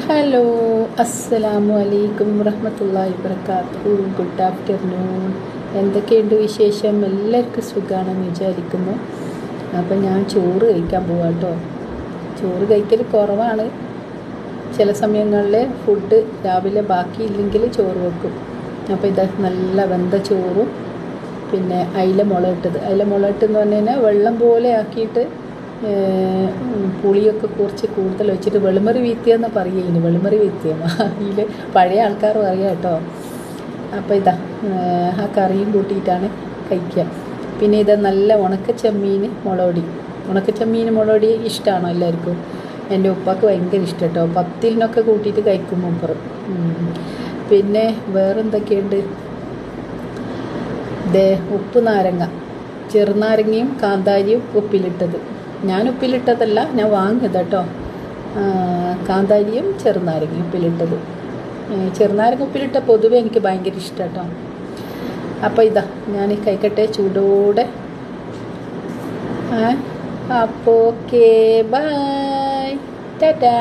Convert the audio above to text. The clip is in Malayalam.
ഹലോ, അസ്സലാമു അലൈക്കും വറഹ്മത്തുള്ളാഹി വബറകാതുഹു. Good afternoon. എന്തൊക്കെയുണ്ട് വിശേഷം? എല്ലാവർക്കും സുഖമാണെന്ന് വിചാരിക്കുന്നു. അപ്പം ഞാൻ ചോറ് കഴിക്കാൻ പോവാം കേട്ടോ. ചോറ് കഴിക്കൽ കുറവാണ്. ചില സമയങ്ങളിൽ ഫുഡ് രാവിലെ ബാക്കിയില്ലെങ്കിൽ ചോറ് വെക്കും. അപ്പോൾ ഇത് നല്ല വെന്ത ചോറും പിന്നെ അയില മുളകിട്ടെന്ന് പറഞ്ഞു കഴിഞ്ഞാൽ വെള്ളം പോലെ ആക്കിയിട്ട് പുളിയൊക്കെ കുറച്ച് കൂടുതൽ വെച്ചിട്ട് വെളുമറി വീത്തിയെന്ന് പറയുക. വെളുമറി വീത്തിയെന്ന് അതിൽ പഴയ ആൾക്കാർ പറയാം കേട്ടോ. അപ്പോൾ ഇതാ ആ കറിയും കൂട്ടിയിട്ടാണ് കഴിക്കുക. പിന്നെ ഇത് നല്ല ഉണക്കച്ചമ്മീൻ മുളകൊടി ഇഷ്ടമാണോ എല്ലാവർക്കും? എൻ്റെ ഉപ്പാക്ക് ഭയങ്കര ഇഷ്ടം കേട്ടോ. പത്തിലിനൊക്കെ കൂട്ടിയിട്ട് കഴിക്കും മൂപ്പർ. പിന്നെ വേറെന്തൊക്കെയുണ്ട്? ഉപ്പ് നാരങ്ങ, ചെറുനാരങ്ങയും കാന്താരിയും ഉപ്പിലിട്ടത്. ഞാൻ ഉപ്പിലിട്ടതല്ല, ഞാൻ വാങ്ങിയത് കേട്ടോ. കാന്താരിയും ചെറുനാരങ്ങയും ഉപ്പിലിട്ടത്. ചെറുനാരങ്ങ ഉപ്പിലിട്ട പൊതുവെ എനിക്ക് ഭയങ്കര ഇഷ്ടം കേട്ടോ. അപ്പോൾ ഇതാ ഞാൻ കഴിക്കട്ടെ ചൂടോടെ. അപ്പോൾ ഓക്കേ, ബൈ, ടാറ്റാ.